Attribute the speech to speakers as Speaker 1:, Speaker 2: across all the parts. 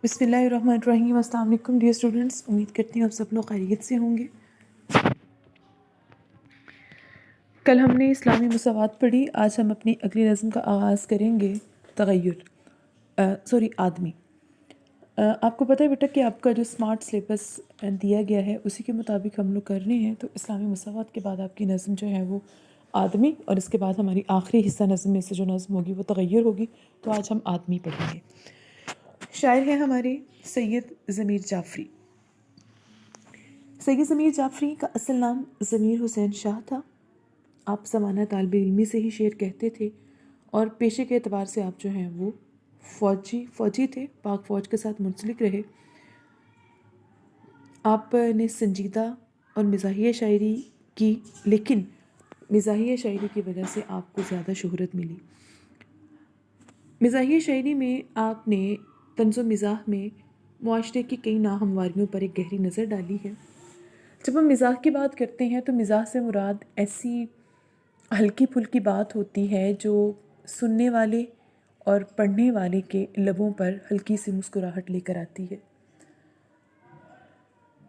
Speaker 1: بسم اللہ الرحمن الرحیم۔ السلام علیکم ڈیئر اسٹوڈنٹس، امید کرتی ہوں آپ سب لوگ خیریت سے ہوں گے۔ کل ہم نے اسلامی مساوات پڑھی، آج ہم اپنی اگلی نظم کا آغاز کریں گے آدمی۔ آپ کو پتہ ہے بیٹا کہ آپ کا جو اسمارٹ سلیبس دیا گیا ہے اسی کے مطابق ہم لوگ کر رہے ہیں، تو اسلامی مساوات کے بعد آپ کی نظم جو ہے وہ آدمی، اور اس کے بعد ہماری آخری حصہ نظم میں سے جو نظم ہوگی وہ تغیر ہوگی۔ تو آج ہم آدمی پڑھیں گے۔ شاعر ہیں ہمارے سید ضمیر جعفری۔ سید ضمیر جعفری کا اصل نام ضمیر حسین شاہ تھا۔ آپ زمانہ طالب علمی سے ہی شعر کہتے تھے، اور پیشے کے اعتبار سے آپ جو ہیں وہ فوجی تھے، پاک فوج کے ساتھ منسلک رہے۔ آپ نے سنجیدہ اور مزاحیہ شاعری کی، لیکن مزاحیہ شاعری کی وجہ سے آپ کو زیادہ شہرت ملی۔ مزاحیہ شاعری میں آپ نے طنز و مزاح میں معاشرے کی کئی ناہمواریوں پر ایک گہری نظر ڈالی ہے۔ جب ہم مزاح کی بات کرتے ہیں تو مزاح سے مراد ایسی ہلکی پھلکی بات ہوتی ہے جو سننے والے اور پڑھنے والے کے لبوں پر ہلکی سی مسکراہٹ لے کر آتی ہے۔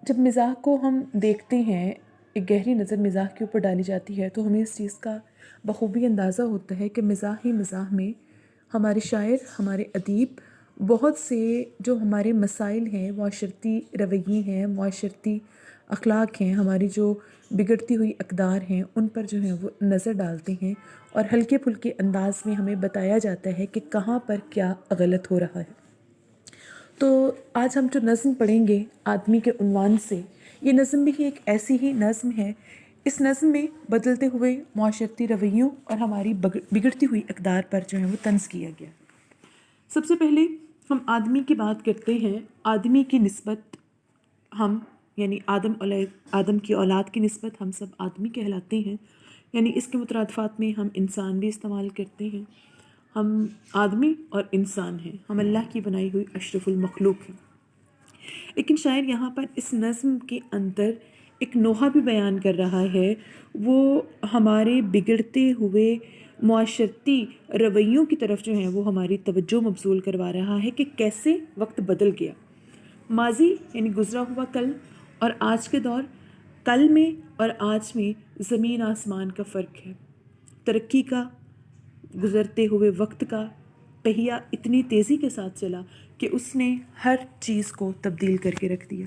Speaker 1: جب مزاح کو ہم دیکھتے ہیں، ایک گہری نظر مزاح کے اوپر ڈالی جاتی ہے، تو ہمیں اس چیز کا بخوبی اندازہ ہوتا ہے کہ مزاح ہی مزاح میں ہمارے شاعر، ہمارے ادیب بہت سے جو ہمارے مسائل ہیں، معاشرتی رویے ہیں، معاشرتی اخلاق ہیں، ہماری جو بگڑتی ہوئی اقدار ہیں، ان پر جو ہیں وہ نظر ڈالتے ہیں، اور ہلکے پھلکے انداز میں ہمیں بتایا جاتا ہے کہ کہاں پر کیا غلط ہو رہا ہے۔ تو آج ہم جو نظم پڑھیں گے آدمی کے عنوان سے، یہ نظم بھی ایک ایسی ہی نظم ہے۔ اس نظم میں بدلتے ہوئے معاشرتی رویوں اور ہماری بگڑتی ہوئی اقدار پر جو ہے وہ طنز کیا گیا۔ سب سے پہلے ہم آدمی کی بات کرتے ہیں۔ آدمی کی نسبت ہم یعنی آدم کی اولاد کی نسبت ہم سب آدمی کہلاتے ہیں، یعنی اس کے مترادفات میں ہم انسان بھی استعمال کرتے ہیں۔ ہم آدمی اور انسان ہیں، ہم اللہ کی بنائی ہوئی اشرف المخلوق ہیں۔ لیکن شاعر یہاں پر اس نظم کے اندر ایک نوحہ بھی بیان کر رہا ہے، وہ ہمارے بگڑتے ہوئے معاشرتی رویوں کی طرف جو ہیں وہ ہماری توجہ مبذول کروا رہا ہے کہ کیسے وقت بدل گیا۔ ماضی یعنی گزرا ہوا کل اور آج کے دور، کل میں اور آج میں زمین آسمان کا فرق ہے۔ ترقی کا، گزرتے ہوئے وقت کا پہیہ اتنی تیزی کے ساتھ چلا کہ اس نے ہر چیز کو تبدیل کر کے رکھ دیا۔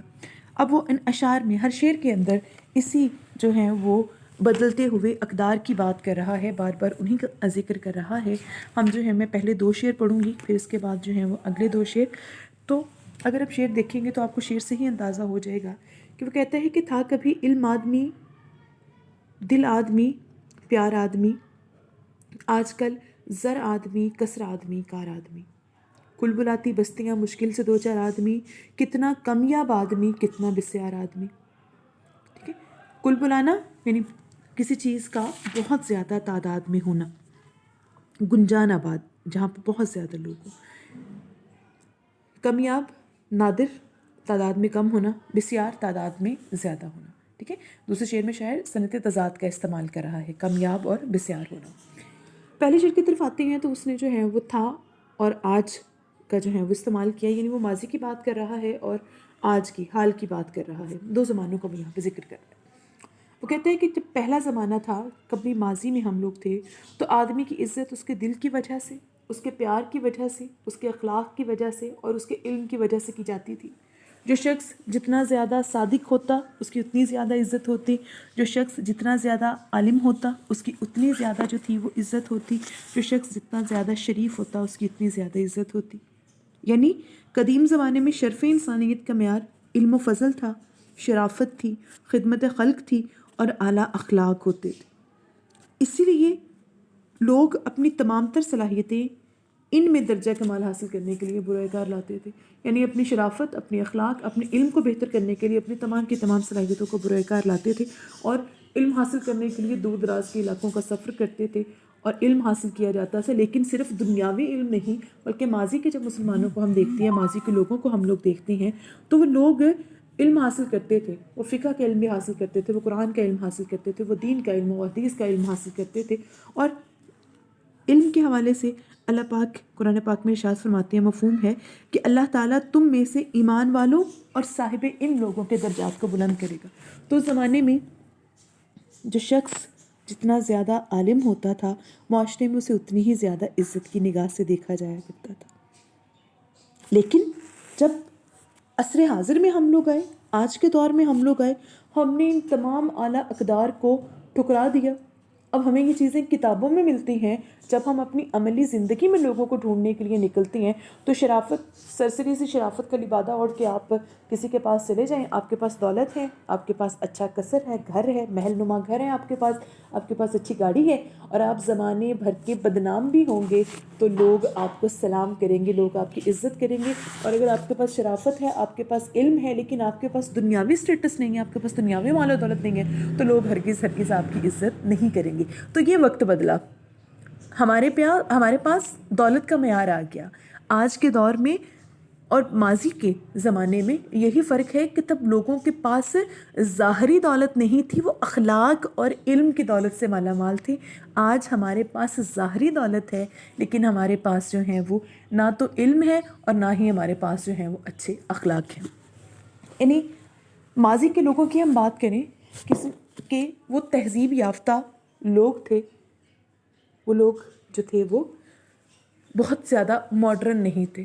Speaker 1: اب وہ ان اشعار میں ہر شعر کے اندر اسی جو ہیں وہ بدلتے ہوئے اقدار کی بات کر رہا ہے، بار بار انہی کا ذکر کر رہا ہے۔ ہم جو ہے میں پہلے 2 شعر پڑھوں گی، پھر اس کے بعد جو ہیں وہ اگلے 2 شعر۔ تو اگر آپ شعر دیکھیں گے تو آپ کو شعر سے ہی اندازہ ہو جائے گا کہ وہ کہتا ہے کہ تھا کبھی علم آدمی، دل آدمی، پیار آدمی، آج کل زر آدمی، کسر آدمی، کار آدمی، کل بلاتی بستیاں مشکل سے 2-4 آدمی، کتنا کمیاب آدمی، کتنا بسیار آدمی۔ ٹھیک ہے، کل بلانا یعنی کسی چیز کا بہت زیادہ تعداد میں ہونا، گنجان آباد جہاں پہ بہت زیادہ لوگ ہوں، کمیاب نادر تعداد میں کم ہونا، بسیار تعداد میں زیادہ ہونا۔ ٹھیک ہے، دوسرے شعر میں شاعر صنعت تضاد کا استعمال کر رہا ہے، کمیاب اور بسیار ہونا۔ پہلے شعر کی طرف آتے ہیں تو اس نے جو ہے وہ تھا اور آج کا جو ہے وہ استعمال کیا، یعنی وہ ماضی کی بات کر رہا ہے اور آج کی حال کی بات کر رہا ہے۔ 2 زمانوں کا وہ یہاں پہ ذکر کر رہا ہے۔ وہ کہتے ہیں کہ جب پہلا زمانہ تھا، کبھی ماضی میں ہم لوگ تھے، تو آدمی کی عزت اس کے دل کی وجہ سے، اس کے پیار کی وجہ سے، اس کے اخلاق کی وجہ سے اور اس کے علم کی وجہ سے کی جاتی تھی۔ جو شخص جتنا زیادہ صادق ہوتا اس کی اتنی زیادہ عزت ہوتی، جو شخص جتنا زیادہ عالم ہوتا اس کی اتنی زیادہ جو تھی وہ عزت ہوتی، جو شخص جتنا زیادہ شریف ہوتا اس کی اتنی زیادہ عزت ہوتی۔ یعنی قدیم زمانے میں شرف انسانیت کا معیار علم و فضل تھا، شرافت تھی، خدمت خلق تھی اور اعلیٰ اخلاق ہوتے تھے۔ اسی لیے لوگ اپنی تمام تر صلاحیتیں ان میں درجہ کمال حاصل کرنے کے لیے برائے کار لاتے تھے، یعنی اپنی شرافت، اپنی اخلاق، اپنے علم کو بہتر کرنے کے لیے اپنی تمام کی تمام صلاحیتوں کو برائے کار لاتے تھے، اور علم حاصل کرنے کے لیے دور دراز کے علاقوں کا سفر کرتے تھے اور علم حاصل کیا جاتا تھا۔ لیکن صرف دنیاوی علم نہیں بلکہ ماضی کے جب مسلمانوں کو ہم دیکھتے ہیں، ماضی کے لوگوں کو ہم لوگ دیکھتے ہیں، تو وہ لوگ علم حاصل کرتے تھے، وہ فقہ کا علم بھی حاصل کرتے تھے، وہ قرآن کا علم حاصل کرتے تھے، وہ دین کا علم و حدیث کا علم حاصل کرتے تھے، اور علم کے حوالے سے اللہ پاک قرآن پاک میں ارشاد فرماتے ہیں، مفہوم ہے کہ اللہ تعالیٰ تم میں سے ایمان والوں اور صاحب علم لوگوں کے درجات کو بلند کرے گا۔ تو اس زمانے میں جو شخص جتنا زیادہ عالم ہوتا تھا، معاشرے میں اسے اتنی ہی زیادہ عزت کی نگاہ سے دیکھا جایا کرتا تھا۔ لیکن جب عصر حاضر میں ہم لوگ آئے، آج کے دور میں ہم لوگ آئے، ہم نے ان تمام اعلیٰ اقدار کو ٹھکرا دیا۔ اب ہمیں یہ چیزیں کتابوں میں ملتی ہیں، جب ہم اپنی عملی زندگی میں لوگوں کو ڈھونڈنے کے لیے نکلتے ہیں تو شرافت، سرسری سی شرافت کا لبادہ اوڑھ کے آپ کسی کے پاس چلے جائیں، آپ کے پاس دولت ہے، آپ کے پاس اچھا قصر ہے، گھر ہے، محل نما گھر ہے، آپ کے پاس اچھی گاڑی ہے، اور آپ زمانے بھر کے بدنام بھی ہوں گے تو لوگ آپ کو سلام کریں گے، لوگ آپ کی عزت کریں گے۔ اور اگر آپ کے پاس شرافت ہے، آپ کے پاس علم ہے، لیکن آپ کے پاس دنیاوی سٹیٹس نہیں ہے، آپ کے پاس دنیاوی مال و دولت نہیں ہے، تو لوگ ہرگز آپ کی عزت نہیں کریں گے۔ تو یہ وقت بدلا، ہمارے پاس دولت کا معیار آ گیا۔ آج کے دور میں اور ماضی کے زمانے میں یہی فرق ہے کہ تب لوگوں کے پاس ظاہری دولت نہیں تھی، وہ اخلاق اور علم کی دولت سے مالا مال تھے۔ آج ہمارے پاس ظاہری دولت ہے، لیکن ہمارے پاس جو ہیں وہ نہ تو علم ہے اور نہ ہی ہمارے پاس جو ہیں وہ اچھے اخلاق ہیں۔ یعنی ماضی کے لوگوں کی ہم بات کریں کہ وہ تہذیب یافتہ لوگ تھے، وہ لوگ جو تھے وہ بہت زیادہ ماڈرن نہیں تھے،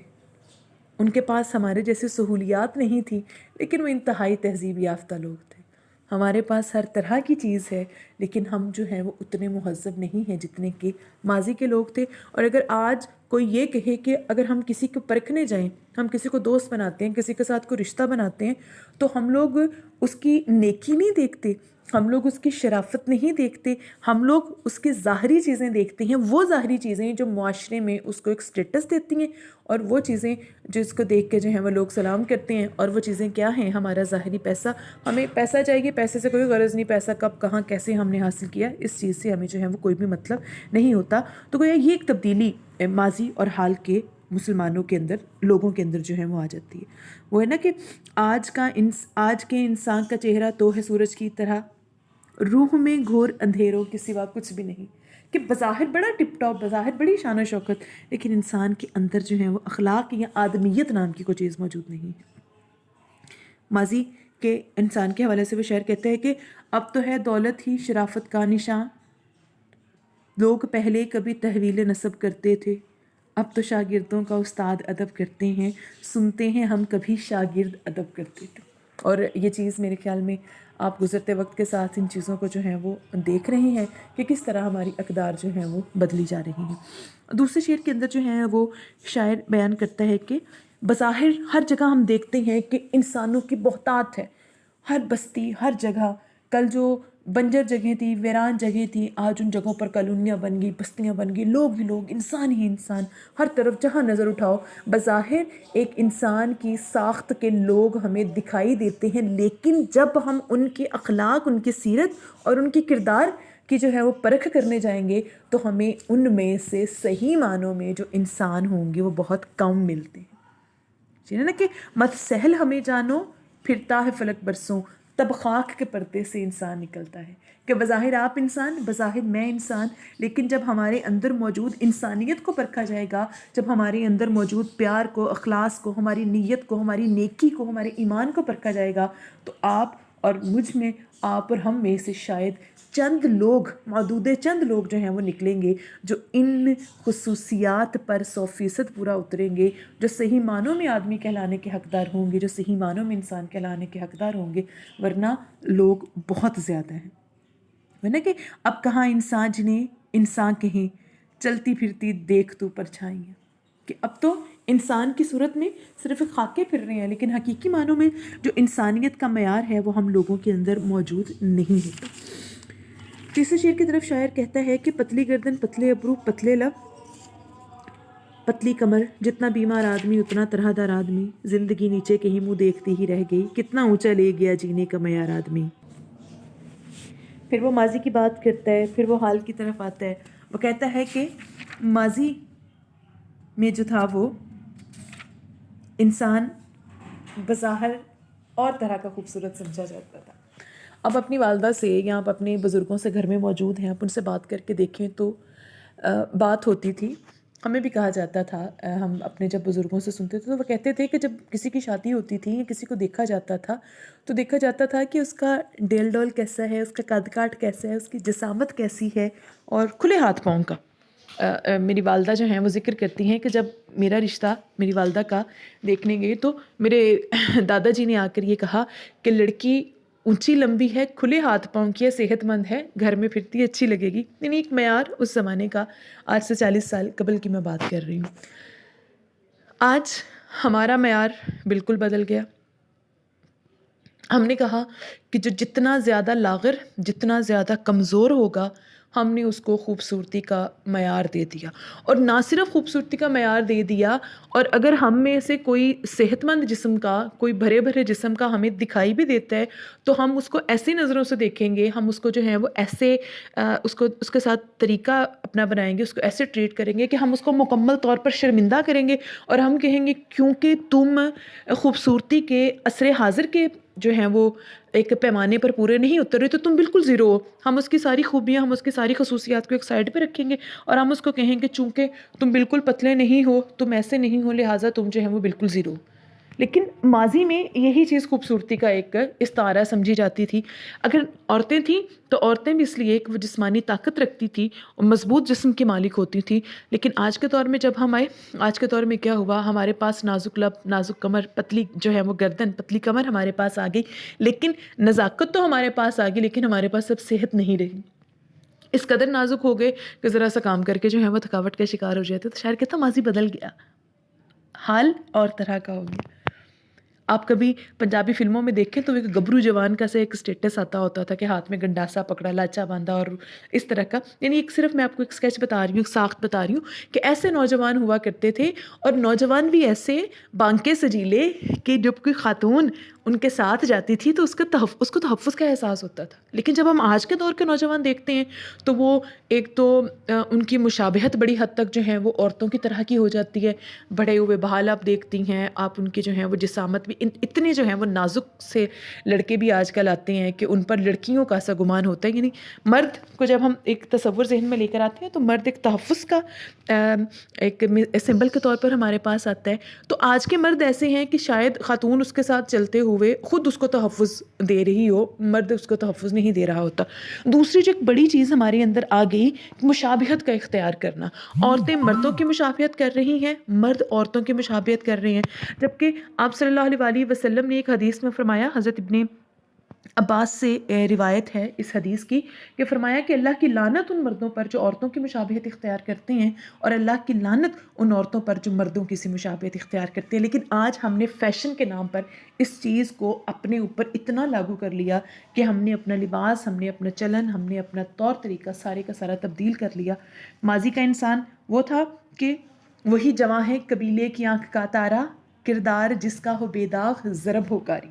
Speaker 1: ان کے پاس ہمارے جیسے سہولیات نہیں تھی، لیکن وہ انتہائی تہذیب یافتہ لوگ تھے۔ ہمارے پاس ہر طرح کی چیز ہے، لیکن ہم جو ہیں وہ اتنے مہذب نہیں ہیں جتنے کہ ماضی کے لوگ تھے۔ اور اگر آج کوئی یہ کہے کہ اگر ہم کسی کو پرکھنے جائیں، ہم کسی کو دوست بناتے ہیں، کسی کے ساتھ کوئی رشتہ بناتے ہیں، تو ہم لوگ اس کی نیکی نہیں دیکھتے، ہم لوگ اس کی شرافت نہیں دیکھتے، ہم لوگ اس کی ظاہری چیزیں دیکھتے ہیں، وہ ظاہری چیزیں جو معاشرے میں اس کو ایک سٹیٹس دیتی ہیں، اور وہ چیزیں جو اس کو دیکھ کے جو ہیں وہ لوگ سلام کرتے ہیں۔ اور وہ چیزیں کیا ہیں؟ ہمارا ظاہری پیسہ، ہمیں پیسہ چاہیے، پیسے سے کوئی غرض نہیں، پیسہ کب، کہاں، کیسے ہم نے حاصل کیا، اس چیز سے ہمیں جو ہے وہ کوئی بھی مطلب نہیں ہوتا۔ تو گویا یہ ایک تبدیلی ماضی اور حال کے مسلمانوں کے اندر، لوگوں کے اندر جو ہے وہ آ جاتی ہے۔ وہ ہے نا کہ آج کے انسان کا چہرہ تو ہے سورج کی طرح، روح میں گھور اندھیروں کے سوا کچھ بھی نہیں، کہ بظاہر بڑا ٹپ ٹاپ، بظاہر بڑی شان و شوکت، لیکن انسان کے اندر جو ہے وہ اخلاق یا آدمیت نام کی کوئی چیز موجود نہیں ہے۔ ماضی کے انسان کے حوالے سے وہ شاعر کہتے ہیں کہ اب تو ہے دولت ہی شرافت کا نشان، لوگ پہلے کبھی تحویل نسب کرتے تھے، اب تو شاگردوں کا استاد ادب کرتے ہیں، سنتے ہیں ہم کبھی شاگرد ادب کرتے تھے۔ اور یہ چیز میرے خیال میں آپ گزرتے وقت کے ساتھ ان چیزوں کو جو ہیں وہ دیکھ رہے ہیں کہ کس طرح ہماری اقدار جو ہیں وہ بدلی جا رہی ہیں۔ دوسرے شعر کے اندر جو ہے وہ شاعر بیان کرتا ہے کہ بظاہر ہر جگہ ہم دیکھتے ہیں کہ انسانوں کی بہتات ہے، ہر بستی، ہر جگہ، کل جو بنجر جگہیں تھی، ویران جگہیں تھی، آج ان جگہوں پر کالونیاں بن گئی، بستیاں بن گئی، لوگ ہی لوگ، انسان ہی انسان، ہر طرف جہاں نظر اٹھاؤ بظاہر ایک انسان کی ساخت کے لوگ ہمیں دکھائی دیتے ہیں، لیکن جب ہم ان کے اخلاق، ان کی سیرت اور ان کی کردار کی جو ہے وہ پرکھ کرنے جائیں گے تو ہمیں ان میں سے صحیح معنوں میں جو انسان ہوں گے وہ بہت کم ملتے ہیں۔ نا کہ مت سہل ہمیں جانو، پھرتا ہے فلک برسوں، تب خاک کے پردے سے انسان نکلتا ہے، کہ بظاہر آپ انسان، بظاہر میں انسان، لیکن جب ہمارے اندر موجود انسانیت کو پرکھا جائے گا، جب ہمارے اندر موجود پیار کو، اخلاص کو، ہماری نیت کو، ہماری نیکی کو، ہمارے ایمان کو پرکھا جائے گا، تو آپ اور مجھ میں، آپ اور ہم میں سے شاید چند لوگ، معدود چند لوگ جو ہیں وہ نکلیں گے جو ان خصوصیات پر 100% پورا اتریں گے، جو صحیح معنوں میں آدمی کہلانے کے حقدار ہوں گے، جو صحیح معنوں میں انسان کہلانے کے حقدار ہوں گے، ورنہ لوگ بہت زیادہ ہیں۔ ورنہ کہ اب کہاں انسان جنہیں انسان کہیں، چلتی پھرتی دیکھ تو پرچھائیاں، کہ اب تو انسان کی صورت میں صرف خاکے پھر رہے ہیں، لیکن حقیقی معنوں میں جو انسانیت کا معیار ہے وہ ہم لوگوں کے اندر موجود نہیں ہوتا۔ تیسرے شعر کی طرف شاعر کہتا ہے کہ پتلی گردن، پتلے ابرو، پتلے لب، پتلی کمر، جتنا بیمار آدمی اتنا طرح دار آدمی، زندگی نیچے کہیں منہ دیکھتی ہی رہ گئی، کتنا اونچا لے گیا جینے کا معیار آدمی۔ پھر وہ ماضی کی بات کرتا ہے، پھر وہ حال کی طرف آتا ہے، وہ کہتا ہے کہ ماضی میں جو تھا وہ انسان بظاہر اور طرح کا خوبصورت سمجھا جاتا تھا۔ اب اپنی والدہ سے یا آپ اپنے بزرگوں سے گھر میں موجود ہیں، آپ ان سے بات کر کے دیکھیں تو بات ہوتی تھی. ہمیں بھی کہا جاتا تھا، ہم اپنے جب بزرگوں سے سنتے تھے تو وہ کہتے تھے کہ جب کسی کی شادی ہوتی تھی یا کسی کو دیکھا جاتا تھا تو دیکھا جاتا تھا کہ اس کا ڈیل ڈول کیسا ہے، اس کا قد کاٹ کیسا ہے، اس کی جسامت کیسی ہے، اور کھلے ہاتھ پاؤں کا. میری والدہ جو ہیں وہ ذکر کرتی ہیں کہ جب میرا رشتہ میری والدہ کا دیکھنے گئے تو میرے دادا جی نے آ کر یہ کہا کہ لڑکی اونچی لمبی ہے، کھلے ہاتھ پاؤں کی ہے، صحت مند ہے، گھر میں پھرتی ہے، اچھی لگے گی. یعنی ایک معیار اس زمانے کا، آج سے 40 سال قبل کی میں بات کر رہی ہوں. آج ہمارا معیار بالکل بدل گیا. ہم نے کہا کہ جو جتنا زیادہ لاغر، جتنا زیادہ کمزور ہوگا، ہم نے اس کو خوبصورتی کا معیار دے دیا. اور نہ صرف خوبصورتی کا معیار دے دیا، اور اگر ہم میں سے کوئی صحت مند جسم کا، کوئی بھرے بھرے جسم کا ہمیں دکھائی بھی دیتا ہے تو ہم اس کو ایسی نظروں سے دیکھیں گے، ہم اس کو جو ہے وہ ایسے اس کے ساتھ طریقہ اپنا بنائیں گے، اس کو ایسے ٹریٹ کریں گے کہ ہم اس کو مکمل طور پر شرمندہ کریں گے، اور ہم کہیں گے کیونکہ تم خوبصورتی کے عصر حاضر کے جو ہیں وہ ایک پیمانے پر پورے نہیں اتر رہے تو تم بالکل زیرو ہو. ہم اس کی ساری خوبیاں، ہم اس کی ساری خصوصیات کو ایک سائڈ پہ رکھیں گے اور ہم اس کو کہیں گے چونکہ تم بالکل پتلے نہیں ہو، تم ایسے نہیں ہو، لہٰذا تم جو ہے وہ بالکل زیرو ہو. لیکن ماضی میں یہی چیز خوبصورتی کا ایک استعارہ سمجھی جاتی تھی. اگر عورتیں تھیں تو عورتیں بھی اس لیے کہ وہ جسمانی طاقت رکھتی تھی اور مضبوط جسم کی مالک ہوتی تھی. لیکن آج کے دور میں جب ہم آئے، آج کے دور میں کیا ہوا، ہمارے پاس نازک لب، نازک کمر، پتلی جو ہے وہ گردن، پتلی کمر ہمارے پاس آ گئی. لیکن نزاکت تو ہمارے پاس آ گئی، لیکن ہمارے پاس اب صحت نہیں رہی. اس قدر نازک ہو گئے کہ ذرا سا کام کر کے جو ہے وہ تھکاوٹ کا شکار ہو جاتے. تو شاعر کہتا ماضی بدل گیا، حال اور طرح کا ہو گیا. آپ کبھی پنجابی فلموں میں دیکھیں تو ایک گبرو جوان کا سے ایک سٹیٹس آتا ہوتا تھا کہ ہاتھ میں گنڈاسا پکڑا، لاچا باندھا اور اس طرح کا. یعنی ایک صرف میں آپ کو ایک سکیچ بتا رہی ہوں، ایک ساخت بتا رہی ہوں کہ ایسے نوجوان ہوا کرتے تھے، اور نوجوان بھی ایسے بانکے سجیلے کہ جب کوئی خاتون ان کے ساتھ جاتی تھی تو اس کو تحفظ کا احساس ہوتا تھا. لیکن جب ہم آج کے دور کے نوجوان دیکھتے ہیں تو وہ ایک تو ان کی مشابہت بڑی حد تک جو ہے وہ عورتوں کی طرح کی ہو جاتی ہے. بڑے ہوئے بحال آپ دیکھتی ہیں، آپ ان کی جو ہیں وہ جسامت بھی اتنے جو ہیں وہ نازک سے لڑکے بھی آج کل آتے ہیں کہ ان پر لڑکیوں کا سا گمان ہوتا ہے. یعنی مرد کو جب ہم ایک تصور ذہن میں لے کر آتے ہیں تو مرد ایک تحفظ کا ایک سمبل کے طور پر ہمارے پاس آتا ہے. تو آج کے مرد ایسے ہیں کہ شاید خاتون اس کے ساتھ چلتے ہوئے خود اس کو تحفظ دے رہی ہو، مرد اس کو تحفظ نہیں دے رہا ہوتا. دوسری جو ایک بڑی چیز ہمارے اندر آ گئی، مشابہت کا اختیار کرنا. عورتیں مردوں کی مشابہت کر رہی ہیں، مرد عورتوں کی مشابہت کر رہے ہیں. جبکہ آپ صلی اللہ علیہ وسلم نے ایک حدیث میں فرمایا، حضرت ابن عباس سے روایت ہے اس حدیث کی، کہ فرمایا کہ اللہ کی لعنت ان مردوں پر جو عورتوں کی مشابہت اختیار کرتے ہیں، اور اللہ کی لعنت ان عورتوں پر جو مردوں کی سی مشابہت اختیار کرتے ہیں. لیکن آج ہم نے فیشن کے نام پر اس چیز کو اپنے اوپر اتنا لاگو کر لیا کہ ہم نے اپنا لباس، ہم نے اپنا چلن، ہم نے اپنا طور طریقہ سارے کا سارا تبدیل کر لیا. ماضی کا انسان وہ تھا کہ وہی جواں ہے قبیلے کی آنکھ کا تارا، کردار جس کا ہو بے داغ ضرب ہو کاری.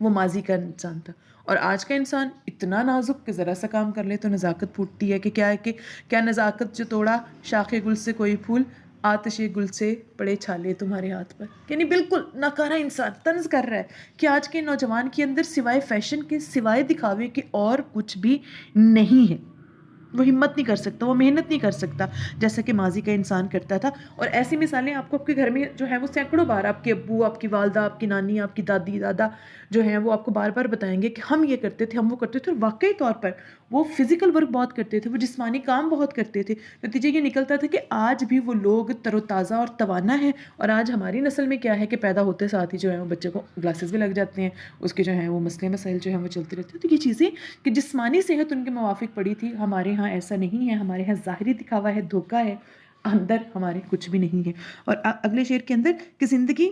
Speaker 1: وہ ماضی کا انسان تھا. اور آج کا انسان اتنا نازک کہ ذرا سا کام کر لے تو نزاکت پھوٹتی ہے. کہ کیا نزاکت جو توڑا شاخ گل سے کوئی پھول، آتش گل سے پڑے چھالے تمہارے ہاتھ پر. یعنی بالکل ناکارہ انسان طنز کر رہا ہے کہ آج کے نوجوان کے اندر سوائے فیشن کے، سوائے دکھاوے کے اور کچھ بھی نہیں ہے. وہ ہمت نہیں کر سکتا، وہ محنت نہیں کر سکتا جیسا کہ ماضی کا انسان کرتا تھا. اور ایسی مثالیں آپ کو آپ کے گھر میں جو ہے وہ سینکڑوں بار آپ کے ابو، آپ کی والدہ، آپ کی نانی، آپ کی دادی دادا جو ہیں وہ آپ کو بار بار بتائیں گے کہ ہم یہ کرتے تھے، ہم وہ کرتے تھے. اور واقعی طور پر وہ فزیکل ورک بہت کرتے تھے، وہ جسمانی کام بہت کرتے تھے. نتیجہ یہ نکلتا تھا کہ آج بھی وہ لوگ تر و تازہ اور توانا ہیں. اور آج ہماری نسل میں کیا ہے کہ پیدا ہوتے ساتھ ہی جو ہے وہ بچے کو گلاسز بھی لگ جاتے ہیں، اس کے جو ہیں وہ مسئلے مسائل جو ہیں وہ چلتے رہتے ہیں. تو یہ چیزیں کہ جسمانی صحت ان کے موافق پڑی تھی، ہمارے ہاں ایسا نہیں ہے. ہمارے ہاں ظاہری دکھاوا ہے، دھوکہ ہے، اندر ہمارے کچھ بھی نہیں ہے. اور اگلے شعر کے اندر کہ زندگی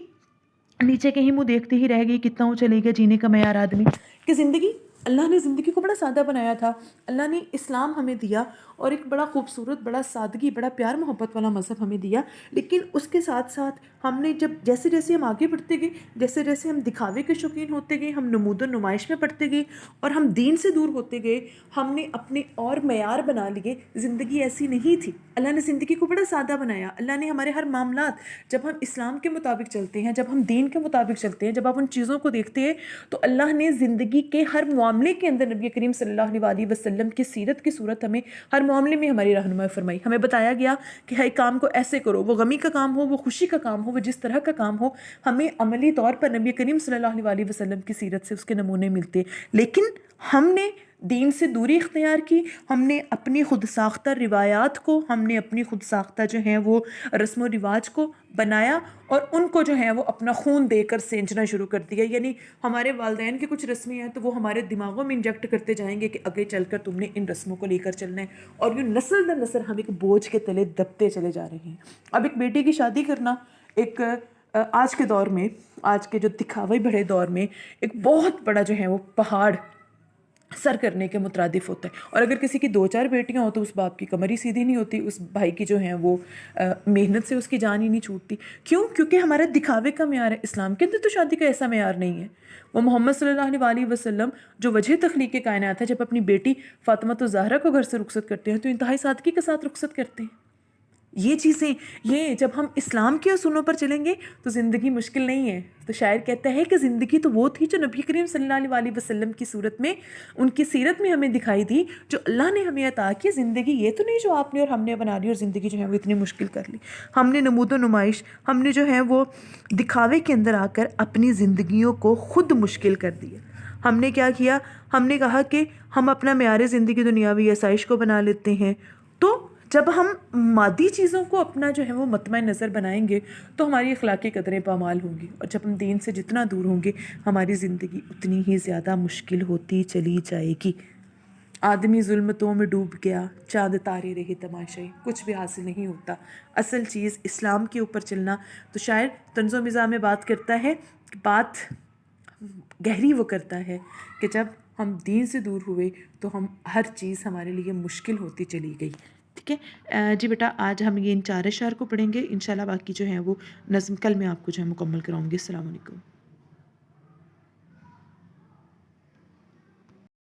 Speaker 1: نیچے کہیں منہ دیکھتے ہی رہ گئی، کتنا اونچا لے گیا جینے کا معیار آدمی. کہ زندگی، اللہ نے زندگی کو بڑا سادہ بنایا تھا. اللہ نے اسلام ہمیں دیا اور ایک بڑا خوبصورت، بڑا سادگی، بڑا پیار محبت والا مذہب ہمیں دیا. لیکن اس کے ساتھ ساتھ ہم نے جب جیسے جیسے ہم آگے بڑھتے گئے، جیسے جیسے ہم دکھاوے کے شوقین ہوتے گئے، ہم نمود و نمائش میں پڑھتے گئے اور ہم دین سے دور ہوتے گئے، ہم نے اپنے اور معیار بنا لیے. زندگی ایسی نہیں تھی. اللہ نے زندگی کو بڑا سادہ بنایا. اللہ نے ہمارے ہر معاملات، جب ہم اسلام کے مطابق چلتے ہیں، جب ہم دین کے مطابق چلتے ہیں، جب آپ ان چیزوں کو دیکھتے ہیں تو اللہ نے زندگی کے ہر معاملے کے اندر نبی کریم صلی اللہ علیہ وسلم کی سیرت کی صورت ہمیں ہر معاملے میں ہماری رہنمائی فرمائی. ہمیں بتایا گیا کہ ہر کام کو ایسے کرو، وہ غمی کا کام ہو، وہ خوشی کا کام ہو، وہ جس طرح کا کام ہو، ہمیں عملی طور پر نبی کریم صلی اللہ علیہ وسلم کی سیرت سے اس کے نمونے ملتے. لیکن ہم نے دین سے دوری اختیار کی، ہم نے اپنی خود ساختہ روایات کو، ہم نے اپنی خود ساختہ جو ہیں وہ رسم و رواج کو بنایا اور ان کو جو ہے وہ اپنا خون دے کر سینچنا شروع کر دیا. یعنی ہمارے والدین کی کچھ رسمیں ہیں تو وہ ہمارے دماغوں میں انجیکٹ کرتے جائیں گے کہ آگے چل کر تم نے ان رسموں کو لے کر چلنا ہے، اور یہ نسل در نسل ہم ایک بوجھ کے تلے دبتے چلے جا رہے ہیں. اب ایک بیٹی کی شادی کرنا ایک آج کے دور میں، آج کے جو دکھاوے بڑے دور میں ایک بہت بڑا جو ہے وہ پہاڑ سر کرنے کے مترادف ہوتا ہے. اور اگر کسی کی 2-4 بیٹیاں ہوں تو اس باپ کی کمر ہی سیدھی نہیں ہوتی، اس بھائی کی جو ہیں وہ محنت سے اس کی جان ہی نہیں چھوٹتی. کیوں؟ کیونکہ ہمارا دکھاوے کا معیار ہے. اسلام کے اندر تو شادی کا ایسا معیار نہیں ہے. وہ محمد صلی اللہ علیہ وسلم جو وجہ تخلیق کائنات ہے، جب اپنی بیٹی فاطمہ الزہرا کو گھر سے رخصت کرتے ہیں تو انتہائی سادگی کے ساتھ رخصت کرتے ہیں. یہ چیزیں، یہ جب ہم اسلام کے اصولوں پر چلیں گے تو زندگی مشکل نہیں ہے. تو شاعر کہتا ہے کہ زندگی تو وہ تھی جو نبی کریم صلی اللہ علیہ وسلم کی صورت میں، ان کی سیرت میں ہمیں دکھائی دی، جو اللہ نے ہمیں عطا کی. زندگی یہ تو نہیں جو آپ نے اور ہم نے بنا لی اور زندگی جو ہے وہ اتنی مشکل کر لی. ہم نے نمود و نمائش، ہم نے جو ہے وہ دکھاوے کے اندر آ کر اپنی زندگیوں کو خود مشکل کر دیا. ہم نے کیا کیا؟ ہم نے کہا کہ ہم اپنا معیار زندگی دنیاوی آسائش کو بنا لیتے ہیں. تو جب ہم مادی چیزوں کو اپنا جو ہے وہ مطمع نظر بنائیں گے تو ہماری اخلاقی قدریں پامال ہوں گی، اور جب ہم دین سے جتنا دور ہوں گے ہماری زندگی اتنی ہی زیادہ مشکل ہوتی چلی جائے گی. آدمی ظلمتوں میں ڈوب گیا، چاند تارے رہے تماشائی، کچھ بھی حاصل نہیں ہوتا. اصل چیز اسلام کے اوپر چلنا. تو شاعر طنز و مزاح میں بات کرتا ہے کہ بات گہری وہ کرتا ہے کہ جب ہم دین سے دور ہوئے تو ہم ہر چیز ہمارے لیے مشکل ہوتی چلی گئی. ٹھیک ہے جی بیٹا، آج ہم یہ ان 4 اشعار کو پڑھیں گے. انشاءاللہ باقی جو ہیں وہ نظم کل میں آپ کو جو ہے مکمل کراؤں گی. السلام علیکم.